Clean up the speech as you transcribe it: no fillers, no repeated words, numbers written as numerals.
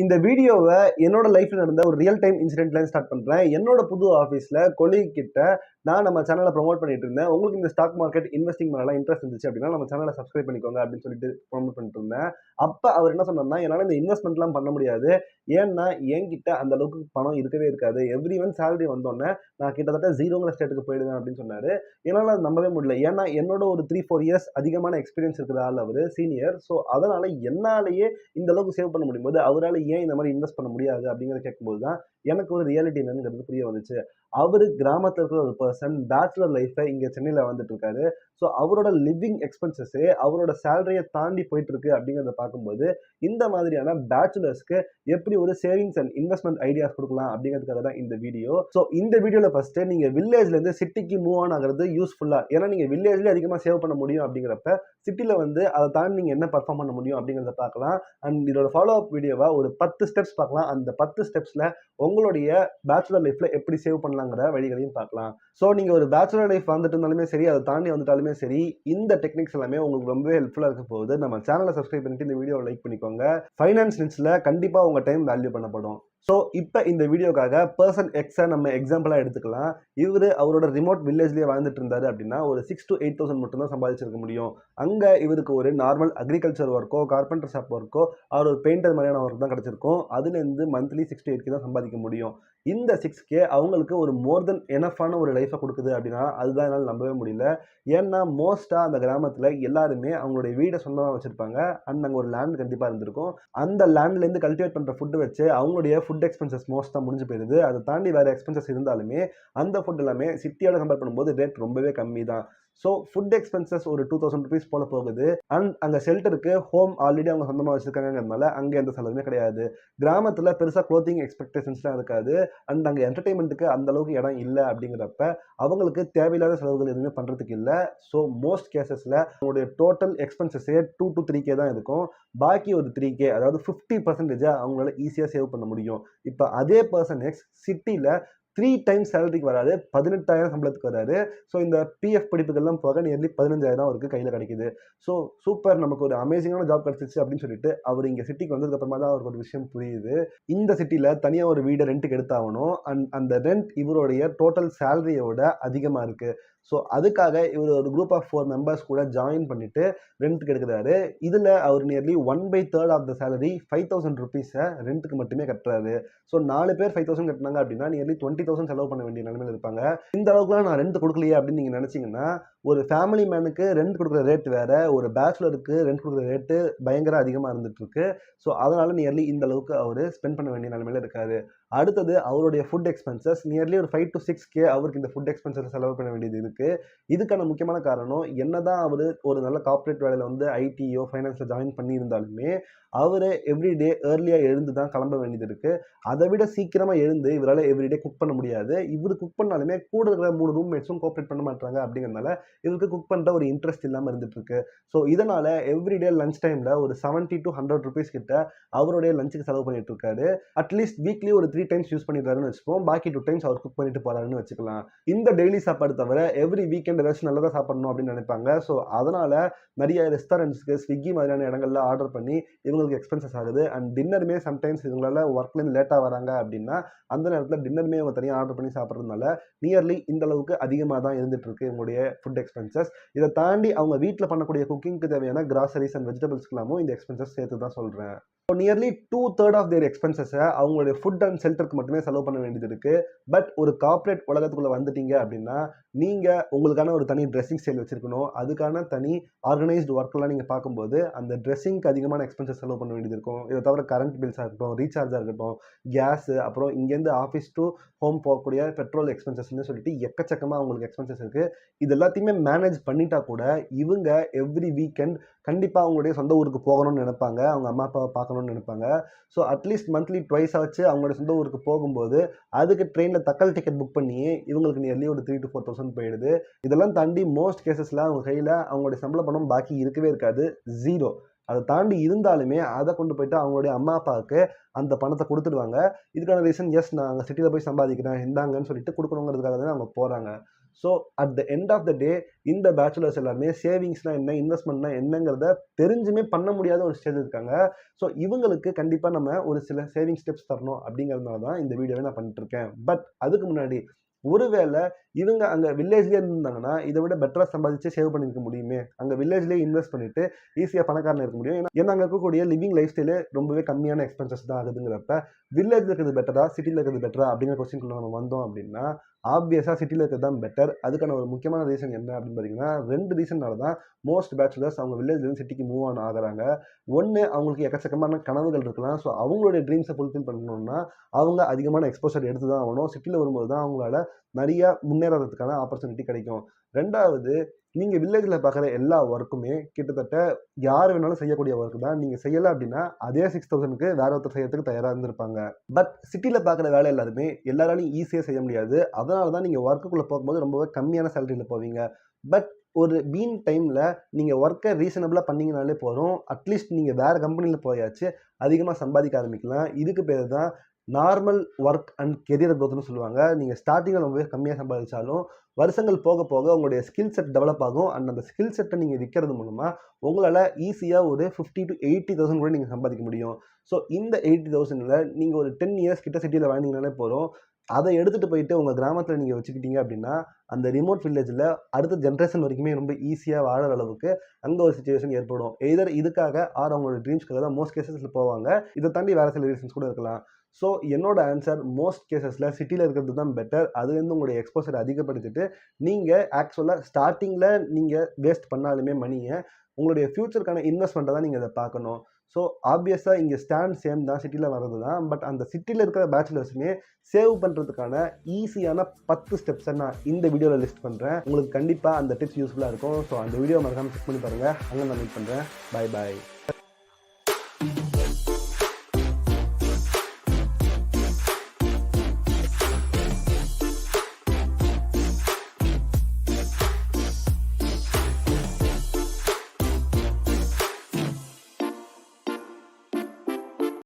இந்த வீடியோவை என்னோட லைஃப்ல நடந்த ஒரு ரியல் டைம் இன்சிடென்ட்ல ஸ்டார்ட் பண்றேன். என்னோட புது ஆஃபீஸ்ல கொலீக் கிட்ட நான் நம்ம சேனலை ப்ரோமோட் பண்ணிட்டு இருந்தேன். உங்களுக்கு இந்த ஸ்டாக் மார்க்கெட் இன்வெஸ்டிங் மேல இன்ட்ரெஸ்ட் இருந்துச்சு அப்படின்னா நம்ம சேனலை சப்ஸ்கிரைப் பண்ணிக்கோங்க அப்படின்னு சொல்லிட்டு ப்ரோமோட் பண்ணிட்டு இருந்தேன். அப்ப அவர் என்ன சொன்னார்னா, என்னால இந்த இன்வெஸ்ட்மெண்ட்லாம் பண்ண முடியாது. ஏன்னா என்கிட்ட அந்த அளவுக்கு பணம் இருக்கவே இருக்காது. எவ்ரி மந்த் சேலரி வந்தோடனே நான் கிட்டத்தட்ட ஜீரோங்கிற ஸ்டேட்டுக்கு போயிடுவேன் அப்படின்னு சொன்னாரு. என்னால அது நம்பவே முடியல. ஏன்னா என்னோட ஒரு 3-4 இயர்ஸ் அதிகமான எக்ஸ்பீரியன்ஸ் இருக்கிற ஆள் அவரு, சீனியர். ஸோ அதனால என்னாலேயே இந்த அளவுக்கு சேவ் பண்ண முடியும் போது அவரால் ஏன் இந்த மாதிரி இன்வெஸ்ட் பண்ண முடியாது அப்படிங்கிறத கேட்கும்போது தான் எனக்கு ஒரு ரியாலிட்டி என்னங்கிறது புரிய வந்துச்சு. அவரு கிராமத்துல இருக்கிற ஒரு பர்சன் பேச்சுலர் லைஃபை இங்க சென்னையில வந்துட்டு இருக்காரு. ஸோ அவரோட லிவிங் எக்ஸ்பென்சஸே அவரோட சேலரியை தாண்டி போயிட்டு இருக்கு அப்படிங்கிறத பார்க்கும்போது இந்த மாதிரியான பேச்சுலர்ஸ்க்கு எப்படி ஒரு சேவிங்ஸ் அண்ட் இன்வெஸ்ட்மெண்ட் ஐடியாஸ் கொடுக்கலாம் அப்படிங்கிறதுக்காக தான் இந்த வீடியோ. ஸோ இந்த வீடியோல ஃபர்ஸ்ட் நீங்க வில்லேஜ்ல இருந்து சிட்டிக்கு மூவ் ஆன் ஆகிறது யூஸ்ஃபுல்லா, ஏன்னா நீங்க வில்லேஜ்ல அதிகமா சேவ் பண்ண முடியும் அப்படிங்கிறப்ப சிட்டில வந்து அதை தாண்டி நீங்க என்ன பர்ஃபார்ம் பண்ண முடியும் அப்படிங்கிறத பார்க்கலாம். அண்ட் இதோட ஃபாலோ அப் வீடியோவா ஒரு 10 ஸ்டெப்ஸ் பார்க்கலாம். அந்த 10 ஸ்டெப்ஸ்ல உங்களுடைய பேச்சுலர் லைஃப்ல எப்படி சேவ் பண்ணலாங்கிற வழிகளையும் பார்க்கலாம். ஸோ நீங்க ஒரு பேச்சுலர் லைஃப் வந்துட்டு இருந்தாலுமே சரி, அதை தாண்டி வந்துட்டாலுமே சரி, இந்த டெக்னிக்ஸ் எல்லாமே உங்களுக்கு ரொம்பவே ஹெல்ப்ஃபுல்லா இருக்க போகுது. நம்ம சேனலை சப்ஸ்கிரைப் பண்ணிட்டு இந்த வீடியோவை லைக் பண்ணிக்கோங்க. ஃபைனான்ஸ் நிட்ஸ்ல கண்டிப்பா உங்க டைம் வேல்யூ பண்ணப்படும். ஸோ இப்போ இந்த வீடியோக்காக பர்சன் எக்ஸை நம்ம எக்ஸாம்பிளாக எடுத்துக்கலாம். இவர் அவரோட ரிமோட் வில்லேஜ்லேயே வாழ்ந்துட்டு இருந்தாரு அப்படின்னா ஒரு 6,000 to 8,000 மட்டும் தான் சம்பாதிச்சிருக்க முடியும். அங்கே இவருக்கு ஒரு நார்மல் அக்ரிகல்ச்சர் ஒர்க்கோ, கார்பெண்டர் ஷாப் ஒர்க்கோ, அவர் ஒரு பெயிண்டர் மாதிரியான ஒர்க் தான் கிடைச்சிருக்கும். அதுலேருந்து மந்த்லி 6 to 8K தான் சம்பாதிக்க முடியும். இந்த 6K அவங்களுக்கு ஒரு மோர் தென் எனஃபான ஒரு லைஃபை கொடுக்குது அப்படின்னா அதுதான் என்னால் நம்பவே முடியல. ஏன்னா மோஸ்ட்டாக அந்த கிராமத்தில் எல்லாருமே அவங்களுடைய வீடை சொந்தமாக வச்சுருப்பாங்க. அண்ட் அங்கே ஒரு லேண்ட் கண்டிப்பாக இருந்திருக்கும். அந்த லேண்ட்லேருந்து கல்டிவேட் பண்ணுற ஃபுட்டு வச்சு அவங்களுடைய ஃபுட் எக்ஸ்பென்சஸ் மோஸ்ட்டாக முடிஞ்சு போயிடுது. அதை தாண்டி வேறு எக்ஸ்பென்சஸ் இருந்தாலுமே அந்த ஃபுட் எல்லாமே சிட்டியோட கம்பேர் பண்ணும்போது ரேட் ரொம்பவே கம்மி தான். ஸோ ஃபுட் எக்ஸ்பென்சஸ் ஒரு 2,000 rupees போல போகுது. அண்ட் அங்கே ஷெல்டருக்கு ஹோம் ஆல்ரெடி அவங்க சொந்தமாக வச்சுருக்காங்கிறதுனால அங்கே எந்த செலவுமே கிடையாது. கிராமத்தில் பெருசாக க்ளோத்திங் எக்ஸ்பெக்டேஷன்ஸ்லாம் இருக்காது. அண்ட் அங்கே என்டர்டைன்மெண்ட்டுக்கு அந்த அளவுக்கு இடம் இல்லை அப்படிங்கிறப்ப அவங்களுக்கு தேவையில்லாத செலவுகள் எதுவுமே பண்ணுறதுக்கு இல்லை. ஸோ மோஸ்ட் கேசஸில் அவங்களுடைய டோட்டல் எக்ஸ்பென்சஸே 2 to 3K தான் இருக்கும். பாக்கி ஒரு 3K, அதாவது 50% அவங்களால ஈஸியாக சேவ் பண்ண முடியும். இப்போ அதே பர்சன் எக்ஸ் சிட்டியில் 3 times சேலரிக்கு வராது, 18,000 சம்பளத்துக்கு வராரு. ஸோ இந்த பிஎஃப் படிப்புகள்லாம் போக நியர்லி 15,000 அவருக்கு கையில் கிடைக்குது. ஸோ சூப்பர், நமக்கு ஒரு அமேசிங்கான ஜாப் கிடைச்சிச்சு அப்படின்னு சொல்லிட்டு அவர் இங்கே சிட்டிக்கு வந்ததுக்கு அப்புறமா தான் அவருக்கு ஒரு விஷயம் புரியுது. இந்த சிட்டியில் தனியாக ஒரு வீடை ரெண்ட்டுக்கு எடுத்தாகணும். அண்ட் அந்த ரெண்ட் இவருடைய டோட்டல் சேலரியோட அதிகமாக இருக்குது. ஸோ அதுக்காக இவர் ஒரு குரூப் ஆஃப் 4 members கூட ஜாயின் பண்ணிட்டு ரெண்ட்டுக்கு எடுக்கிறாரு. இதில் அவர் nearly 1/3 of the salary 5,000 rupees ரெண்ட்டுக்கு மட்டுமே கட்டுறாரு. ஸோ 4 பேர் 5,000 கட்டினாங்க அப்படின்னா நியர்லி 20,000 செலவு பண்ண வேண்டிய நிலைமையில் இருப்பாங்க. இந்த அளவுக்குலாம் நான் ரெண்ட் கொடுக்கலையே அப்படின்னு நீங்கள் நினச்சிங்கன்னா, ஒரு ஃபேமிலி மேனுக்கு ரெண்ட் கொடுக்குற ரேட் வேற, ஒரு பேச்சுலருக்கு ரெண்ட் கொடுக்குற ரேட்டு பயங்கர அதிகமாக இருந்துட்டு இருக்கு. ஸோ அதனால நியர்லி இந்த அளவுக்கு அவர் ஸ்பெண்ட் பண்ண வேண்டிய நிலைமையில இருக்காரு. அடுத்தது அவருடைய ஃபுட் எக்ஸ்பென்சஸ் நியர்லி ஒரு 5 to 6K அவருக்கு இந்த ஃபுட் எக்ஸ்பென்சஸ் செலவு பண்ண வேண்டியது இருக்கு. இதுக்கான முக்கியமான காரணம், என்னதான் அவர் ஒரு நல்ல கார்ப்பரேட் வேலையில் வந்து ஐடியோ ஃபைனான்ஸில் ஜாயின் பண்ணியிருந்தாலுமே அவர் எவ்ரிடே ஏர்லியாக எழுந்து தான் கிளம்ப வேண்டியது இருக்கு. அதை விட சீக்கிரமாக எழுந்து இவரால் எவ்ரிடே குக் பண்ண முடியாது. இவர் குக் பண்ணாலுமே கூட இருக்கிற 3 ரூம்மேட்ஸும் கோஆப்ரேட் பண்ண மாட்டாங்க. அப்படிங்கிறதுனால இவருக்கு குக் பண்ணுற ஒரு இன்ட்ரெஸ்ட் இல்லாமல் இருந்துட்டு இருக்கு. ஸோ இதனால எவ்ரிடே லஞ்ச் டைமில் ஒரு 70 to 100 rupees கிட்ட அவருடைய லஞ்சுக்கு செலவு பண்ணிட்டு இருக்காரு. அட்லீஸ்ட் வீக்லி ஒரு 3 times யூஸ் பண்ணிடுறாருன்னு வச்சுப்போம். பாக்கி 2 times அவர் குக் பண்ணிட்டு போறாருன்னு வச்சுக்கலாம். இந்த டெய்லி சாப்பாடு தவிர எவ்ரி வீக்கெண்ட் ஏதாச்சும் நல்லதாக சாப்பிடணும் அப்படின்னு நினைப்பாங்க. ஸோ அதனால நிறைய ரெஸ்டாரண்ட்ஸ்க்கு ஸ்விக்கி மாதிரியான இடங்கள்ல ஆர்டர் பண்ணி இவங்களுக்கு எக்ஸ்பென்சஸ் ஆகுது. அண்ட் டின்னருமே சம்டைம்ஸ் இவங்களால ஒர்க்லேருந்து லேட்டாக வராங்க அப்படின்னா அந்த நேரத்தில் டின்னருமே இவங்க தனியாக ஆர்டர் பண்ணி சாப்பிட்றதுனால நியர்லி இந்த அளவுக்கு அதிகமாக தான் இருந்துட்டு இருக்கு இவங்களுடைய ஃபுட் எக்ஸ்பென்சஸ். இதை தாண்டி அவங்க வீட்டில் பண்ணக்கூடிய குக்கிங்க்கு தேவையான கிராசரிஸ் அண்ட் வெஜிடபிள்ஸ்க்கெல்லாமும் இந்த எக்ஸ்பென்சஸ் சேர்த்து தான் சொல்கிறேன். நியர்லி 2/3 ஆஃப் தேர் எக்ஸ்பென்சஸை அவங்களுடைய ஃபுட் அண்ட் ஷெல்டருக்கு மட்டுமே செலவு பண்ண வேண்டியது இருக்கு. பட் ஒரு கார்ப்பரேட் உலகத்துக்குள்ள வந்துட்டீங்க அப்படின்னா நீங்க உங்களுக்கான ஒரு தனி ட்ரெஸ்ஸிங் ஸ்டைல் வச்சிருக்கணும். அதுக்கான தனி ஆர்கனைஸ்டு ஒர்க்கெல்லாம் நீங்க பார்க்கும்போது அந்த ட்ரெஸ்ஸிங்க்கு அதிகமான எக்ஸ்பென்சஸ் செலவு பண்ண வேண்டியது இருக்கும். இதை தவிர கரண்ட் பில்ஸாக இருக்கட்டும், ரீசார்ஜாக இருக்கட்டும், கேஸு, அப்புறம் இங்கேருந்து ஆஃபீஸ் டு ஹோம் போகக்கூடிய பெட்ரோல் எக்ஸ்பென்சஸ்ன்னு சொல்லிட்டு எக்கச்சக்கமாக அவங்களுக்கு எக்ஸ்பென்சஸ் இருக்கு. இது எல்லாத்தையுமே மேனேஜ் பண்ணிட்டா கூட இவங்க எவ்ரி வீக்கெண்ட் கண்டிப்பாக அவங்களுடைய சொந்த ஊருக்கு போகணும்னு நினைப்பாங்க. அவங்க அம்மா அப்பாவை பார்க்கணும்னு நினைப்பாங்க. ஸோ அட்லீஸ்ட் மந்த்லி ட்வைஸ் ஆச்சு அவங்களுடைய சொந்த ஊருக்கு போகும்போது அதுக்கு ட்ரெயினில் தக்கல் டிக்கெட் புக் பண்ணி இவங்களுக்கு நியர்லி ஒரு 3,000 to 4,000 போயிடுது. இதெல்லாம் தாண்டி மோஸ்ட் கேசஸில் அவங்க கையில் அவங்களுடைய சம்பள பணம் பாக்கி இருக்கவே இருக்காது, ஜீரோ. அதை தாண்டி இருந்தாலுமே அதை கொண்டு போயிட்டு அவங்களுடைய அம்மா அப்பாவுக்கு அந்த பணத்தை கொடுத்துடுவாங்க. இதுக்கான ரீசன், எஸ் நான் அங்கே சிட்டியில் போய் சம்பாதிக்கிறேன் இந்தாங்கன்னு சொல்லிட்டு கொடுக்கணுங்கிறதுக்காக தான் அவங்க போகிறாங்க. So at the end of the day இந்த பேச்சுலர்ஸ் எல்லாருமே சேவிங்ஸ்னா என்ன, இன்வெஸ்ட்மெண்ட்னா என்னங்கிறத தெரிஞ்சுமே பண்ண முடியாத ஒரு ஸ்டேஜ் இருக்காங்க. ஸோ இவங்களுக்கு கண்டிப்பாக நம்ம ஒரு சில சேவிங் ஸ்டெப்ஸ் தரணும் அப்படிங்கிறதுனால தான் இந்த வீடியோவை நான் பண்ணிட்டு இருக்கேன். பட் அதுக்கு முன்னாடி ஒருவேளை இவங்க அங்கே வில்லேஜ்லேயே இருந்தாங்கன்னா இதை விட பெட்டராக சம்பாதிச்சு சேவ் பண்ணியிருக்க முடியுமே, அங்கே வில்லேஜ்லேயே இன்வெஸ்ட் பண்ணிட்டு ஈஸியாக பணக்காரன் இருக்க முடியும். ஏன்னா அங்கே இருக்கக்கூடிய லிவிங் லைஃப் ஸ்டைலே ரொம்பவே கம்மியான எக்ஸ்பென்சஸ் தான் ஆகுதுங்கிறப்ப வில்லேஜில் இருக்கிறது பெட்டரா சிட்டியில் இருக்கிறது பெட்டரா அப்படிங்கிற கொஸ்டின்குள்ள நம்ம வந்தோம் அப்படின்னா ஆப்வியஸாக சிட்டியில் இருக்கிறது தான் பெட்டர். அதுக்கான ஒரு முக்கியமான ரீசன் என்ன அப்படின்னு பார்த்தீங்கன்னா 2 ரீசன்னால தான் மோஸ்ட் பேச்சுலர்ஸ் அவங்க வில்லேஜ்லேருந்து சிட்டிக்கு மூவ் ஆன் ஆகுறாங்க. ஒன்று, அவங்களுக்கு எக்கச்சக்கமான கனவுகள் இருக்கலாம். ஸோ அவங்களுடைய ட்ரீம்ஸை ஃபுல்ஃபில் பண்ணணும்னா அவங்க அதிகமான எக்ஸ்போசர் எடுத்து தான் ஆகணும். சிட்டியில் வரும்போது தான் அவங்களால நிறைய முன்னேறதுக்கான ஆப்பர்ச்சுனிட்டி கிடைக்கும். 2வது, நீங்கள் வில்லேஜில் பார்க்குற எல்லா ஒர்க்குமே கிட்டத்தட்ட யார் வேணாலும் செய்யக்கூடிய ஒர்க் தான். நீங்கள் செய்யலை அப்படின்னா அதே 6000க்கு வேற ஒருத்தர் செய்யறதுக்கு தயாராக இருந்திருப்பாங்க. பட் சிட்டியில் பார்க்குற வேலை எல்லாருமே எல்லாராலையும் ஈஸியாக செய்ய முடியாது. அதனால தான் நீங்கள் ஒர்க்குள்ளே போகும்போது ரொம்பவே கம்மியான சேலரியில் போவீங்க. பட் ஒரு மீன் டைமில் நீங்கள் ஒர்க்கை ரீசனபிளாக பண்ணிங்கனாலே போதும். அட்லீஸ்ட் நீங்கள் வேறு கம்பெனியில் போயாச்சு அதிகமாக சம்பாதிக்க ஆரம்பிக்கலாம். இதுக்கு பேர் தான் நார்மல் ஒர்க் அண்ட் கெரியர் க்ரோத்னு சொல்லுவாங்க. நீங்கள் ஸ்டார்டிங்கில் ரொம்பவே கம்மியாக சம்பாதிச்சாலும் வருஷங்கள் போக போக உங்களுடைய ஸ்கில் செட் டெவலப் ஆகும். அண்ட் அந்த ஸ்கில் செட்டை நீங்கள் விற்கிறது மூலமாக உங்களால் ஈஸியாக ஒரு 50,000 to 80,000 கூட நீங்கள் சம்பாதிக்க முடியும். ஸோ இந்த 80,000ல் நீங்கள் ஒரு 10 years கிட்ட சிட்டியில் வாழ்ந்தீங்கனாலே போதும். அதை எடுத்துகிட்டு போயிட்டு உங்கள் கிராமத்தில் நீங்கள் வச்சுக்கிட்டீங்க அப்படின்னா அந்த ரிமோட் வில்லேஜில் அடுத்த ஜென்ரேஷன் வரைக்குமே ரொம்ப ஈஸியாக வாழற அளவுக்கு அங்கே ஒரு சுச்சுவேஷன் ஏற்படும். எதர் இதுக்காக அவங்களோட ட்ரீம்ஸ்க்காக தான் மோஸ்ட் கேசஸில் போவாங்க. இதை தாண்டி வேறு சில ரீசன்ஸ் கூட இருக்கலாம். ஸோ என்னோட ஆன்சர் மோஸ்ட் கேசஸில் சிட்டியில் இருக்கிறது தான் பெட்டர். அதுலேருந்து உங்களுடைய எக்ஸ்போசரை அதிகப்படுத்திட்டு நீங்கள் ஆக்சுவலாக ஸ்டார்டிங்கில் நீங்கள் வேஸ்ட் பண்ணாலுமே மணியை உங்களுடைய ஃப்யூச்சருக்கான இன்வெஸ்ட்மெண்ட்டை தான் நீங்கள் இதை பார்க்கணும். ஸோ ஆப்வியஸாக இங்கே ஸ்டாண்ட் சேம் தான், சிட்டியில் வர்றது தான். பட் அந்த சிட்டியில் இருக்கிற பேச்சுலர்ஸுமே சேவ் பண்ணுறதுக்கான ஈஸியான 10 ஸ்டெப்ஸை நான் இந்த வீடியோவில் லிஸ்ட் பண்ணுறேன். உங்களுக்கு கண்டிப்பாக அந்த டிப்ஸ் யூஸ்ஃபுல்லாக இருக்கும். ஸோ அந்த வீடியோ மறக்காமல் செக் பண்ணி பாருங்கள். அங்கே நான் மீட் பண்ணுறேன். Bye bye.